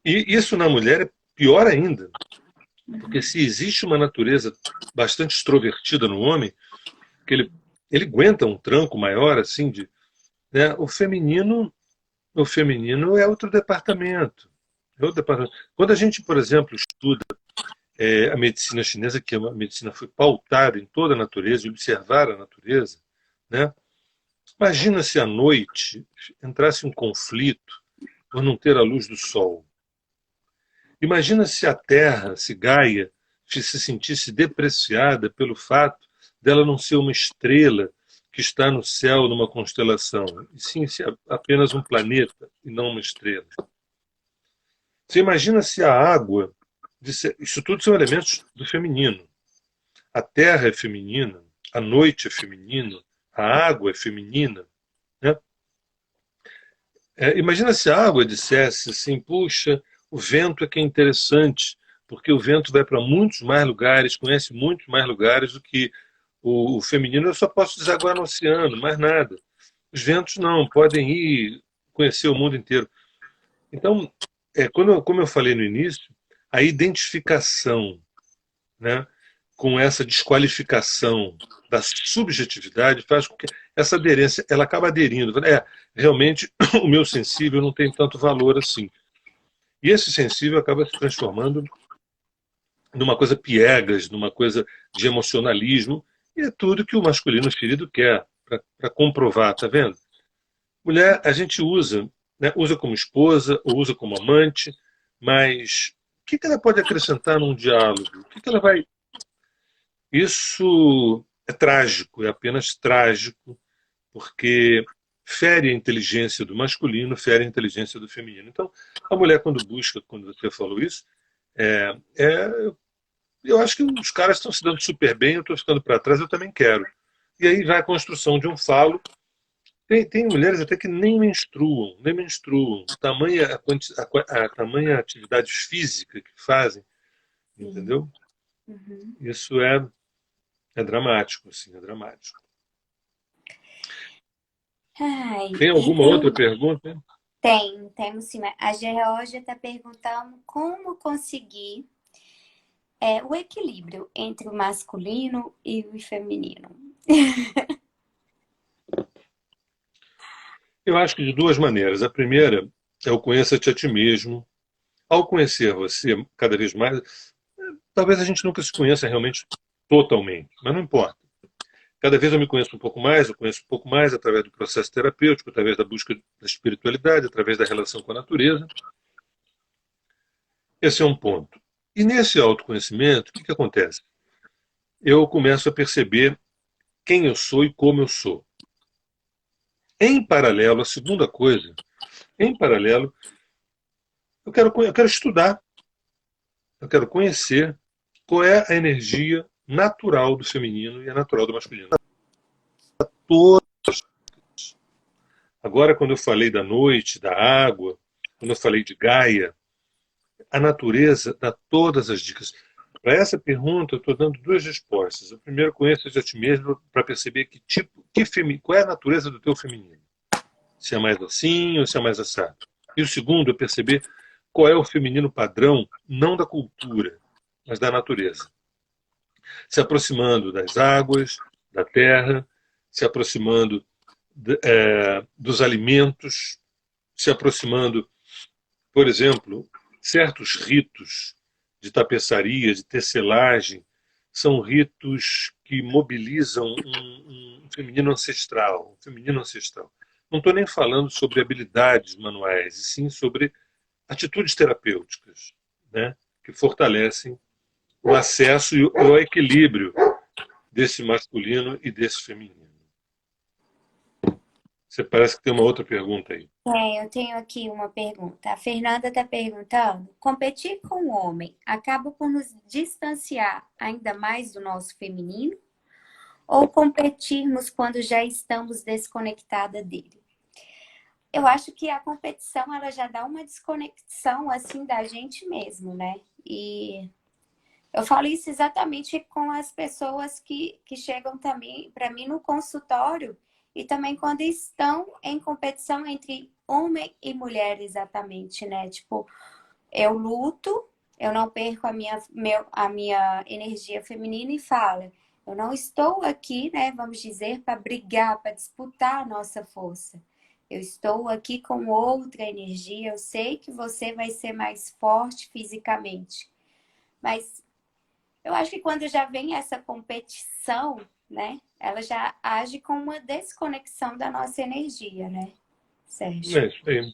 E isso na mulher é pior ainda, porque se existe uma natureza bastante extrovertida no homem, que ele aguenta um tranco maior assim de, né, o feminino o feminino é outro departamento. É outro departamento. Quando a gente, por exemplo, estuda a medicina chinesa, que é uma medicina foi pautada em toda a natureza, e observar a natureza, né? Imagina se à noite entrasse um conflito por não ter a luz do sol. Imagina se a Terra, se Gaia, se sentisse depreciada pelo fato dela não ser uma estrela que está no céu numa constelação, e sim ser apenas um planeta e não uma estrela. Você imagina se a água, isso tudo são elementos do feminino. A terra é feminina, a noite é feminina, a água é feminina, né? Imagina se a água dissesse assim, puxa, o vento é que é interessante, porque o vento vai para muitos mais lugares, conhece muitos mais lugares do que o feminino. Eu só posso desaguar no oceano, mais nada. Os ventos não, podem ir conhecer o mundo inteiro. Então, como eu falei no início, a identificação, né, com essa desqualificação da subjetividade faz com que essa aderência ela acaba aderindo. Realmente o meu sensível não tem tanto valor assim. E esse sensível acaba se transformando numa coisa piegas, numa coisa de emocionalismo, e é tudo que o masculino ferido quer, para comprovar, tá vendo? Mulher a gente usa, né, usa como esposa ou usa como amante, mas o que ela pode acrescentar num diálogo? O que ela vai. Isso é trágico, é apenas trágico, porque fere a inteligência do masculino, fere a inteligência do feminino. Então, a mulher, quando busca, quando você falou isso, é, é, eu acho que os caras estão se dando super bem, eu estou ficando para trás, eu também quero. E aí vai a construção de um falo. Tem mulheres até que nem menstruam, nem menstruam. Tamanha atividade física que fazem, Sim. entendeu? Uhum. Isso é dramático, assim, é dramático. Ai, Tem e alguma outra pergunta? temos sim. A Geórgia está perguntando como conseguir o equilíbrio entre o masculino e o feminino. Eu acho que de duas maneiras. A primeira é o conheça-te a ti mesmo. Ao conhecer você cada vez mais, talvez a gente nunca se conheça realmente totalmente, mas não importa. Cada vez eu me conheço um pouco mais, eu conheço um pouco mais através do processo terapêutico, através da busca da espiritualidade, através da relação com a natureza. Esse é um ponto. E nesse autoconhecimento, o que acontece? Eu começo a perceber quem eu sou e como eu sou. Em paralelo, a segunda coisa, em paralelo, eu quero estudar, eu quero conhecer qual é a energia natural do feminino e a natural do masculino. Todas. Agora, quando eu falei da noite, da água, quando eu falei de Gaia, a natureza dá todas as dicas. Para essa pergunta, eu estou dando duas respostas. A primeira, conheça a ti mesmo para perceber qual é a natureza do teu feminino. Se é mais assim ou se é mais assado. E o segundo é perceber qual é o feminino padrão, não da cultura, mas da natureza. Se aproximando das águas, da terra, se aproximando dos alimentos, se aproximando, por exemplo, certos ritos de tapeçaria, de tecelagem, são ritos que mobilizam um feminino ancestral, um feminino ancestral. Não estou nem falando sobre habilidades manuais, e sim sobre atitudes terapêuticas, né, que fortalecem o acesso e o equilíbrio desse masculino e desse feminino. Você parece que tem uma outra pergunta aí. Eu tenho aqui uma pergunta. A Fernanda está perguntando: competir com o homem acaba por nos distanciar ainda mais do nosso feminino? Ou competirmos quando já estamos desconectada dele? Eu acho que a competição ela já dá uma desconexão assim da gente mesmo, né? E eu falo isso exatamente com as pessoas que chegam também para mim no consultório e também quando estão em competição entre homem e mulher, exatamente, né? Tipo, eu luto, eu não perco a minha energia feminina e falo, eu não estou aqui, né, vamos dizer, para brigar, para disputar a nossa força. Eu estou aqui com outra energia, eu sei que você vai ser mais forte fisicamente, mas eu acho que quando já vem essa competição, né, ela já age com uma desconexão da nossa energia, né, Sérgio? É isso aí.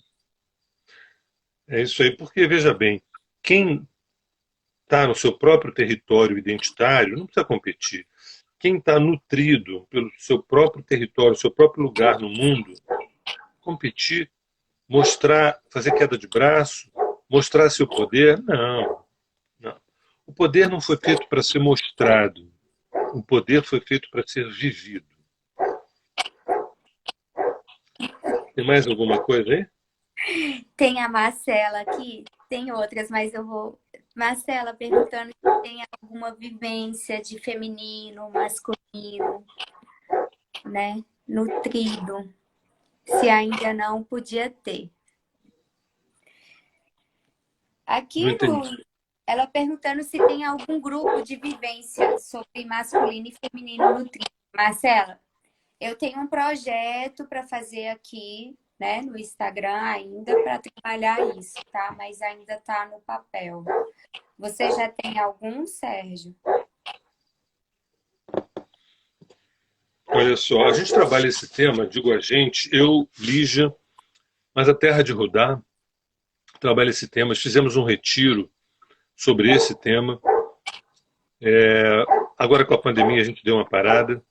É isso aí, porque veja bem, quem está no seu próprio território identitário não precisa competir. Quem está nutrido pelo seu próprio território, seu próprio lugar no mundo, competir, mostrar, fazer queda de braço, mostrar seu poder, não, não. O poder não foi feito para ser mostrado. O poder foi feito para ser vivido. Tem mais alguma coisa aí? Tem a Marcela aqui, tem outras, mas eu vou. Marcela perguntando se tem alguma vivência de feminino, masculino, né? Nutrido. Se ainda não podia ter. Não Aqui no. entendi. Ela perguntando se tem algum grupo de vivência sobre masculino e feminino nutrido. Marcela, eu tenho um projeto para fazer aqui, né, no Instagram ainda para trabalhar isso, tá? Mas ainda tá no papel. Você já tem algum, Sérgio? Olha só, a gente trabalha esse tema, digo a gente, eu, Lígia, mas a Terra de Rudá trabalha esse tema. Fizemos um retiro sobre esse tema. Agora com a pandemia a gente deu uma parada.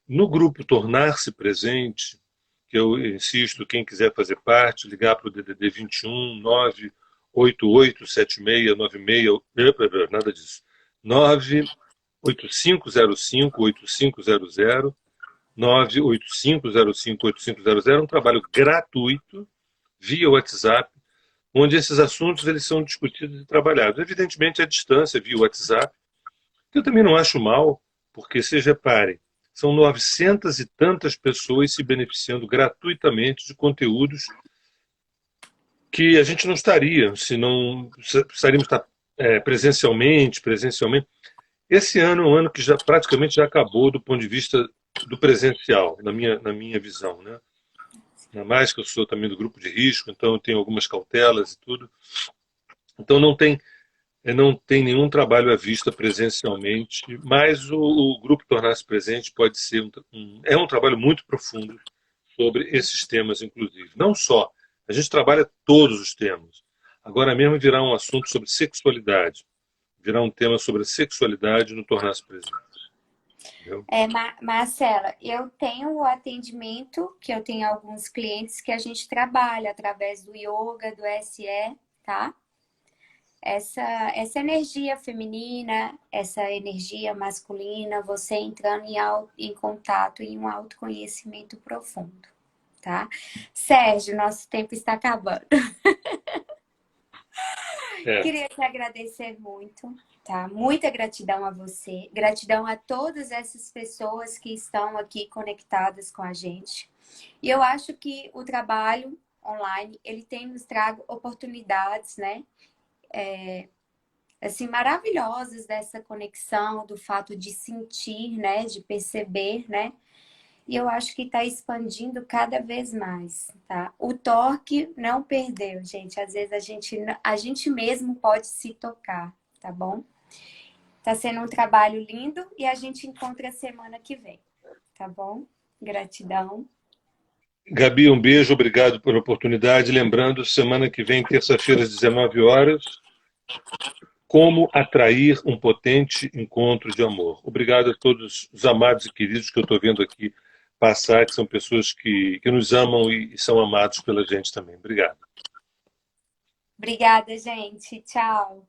No grupo Tornar-se Presente, que eu insisto, quem quiser fazer parte, ligar para o DDD 21 9887696, nada disso, 985058500, 985058500, é um trabalho gratuito via WhatsApp, onde esses assuntos eles são discutidos e trabalhados. Evidentemente, à distância, via WhatsApp, que eu também não acho mal, porque, vocês reparem, são 900 e tantas pessoas se beneficiando gratuitamente de conteúdos que a gente não estaria, se não precisaríamos estar presencialmente. Esse ano é um ano que já praticamente já acabou do ponto de vista do presencial, na minha visão, né? Ainda mais que eu sou também do grupo de risco, então eu tenho algumas cautelas e tudo. Então não tem nenhum trabalho à vista presencialmente, mas o grupo Tornar-se Presente pode ser é um trabalho muito profundo sobre esses temas, inclusive. Não só, a gente trabalha todos os temas. Agora mesmo virá um assunto sobre sexualidade, virá um tema sobre a sexualidade no Tornar-se Presente. Entendeu? Marcela, eu tenho o atendimento, que eu tenho alguns clientes que a gente trabalha através do yoga, do SE, tá? Essa energia feminina, essa energia masculina, você entrando em contato em um autoconhecimento profundo, tá? Sérgio, nosso tempo está acabando. É, Queria te agradecer muito, tá? Muita gratidão a você, gratidão a todas essas pessoas que estão aqui conectadas com a gente. E eu acho que o trabalho online, ele tem nos trago oportunidades, né? Assim, maravilhosas dessa conexão, do fato de sentir, né? De perceber, né? E eu acho que está expandindo cada vez mais, tá? O toque não perdeu, gente. Às vezes a gente mesmo pode se tocar, tá bom? Tá sendo um trabalho lindo e a gente encontra semana que vem, tá bom? Gratidão. Gabi, um beijo, obrigado pela oportunidade. Lembrando, semana que vem, terça-feira, às 19 horas, como atrair um potente encontro de amor. Obrigado a todos os amados e queridos que eu estou vendo aqui passar, que são pessoas que nos amam e são amados pela gente também. Obrigado. Obrigada, gente. Tchau.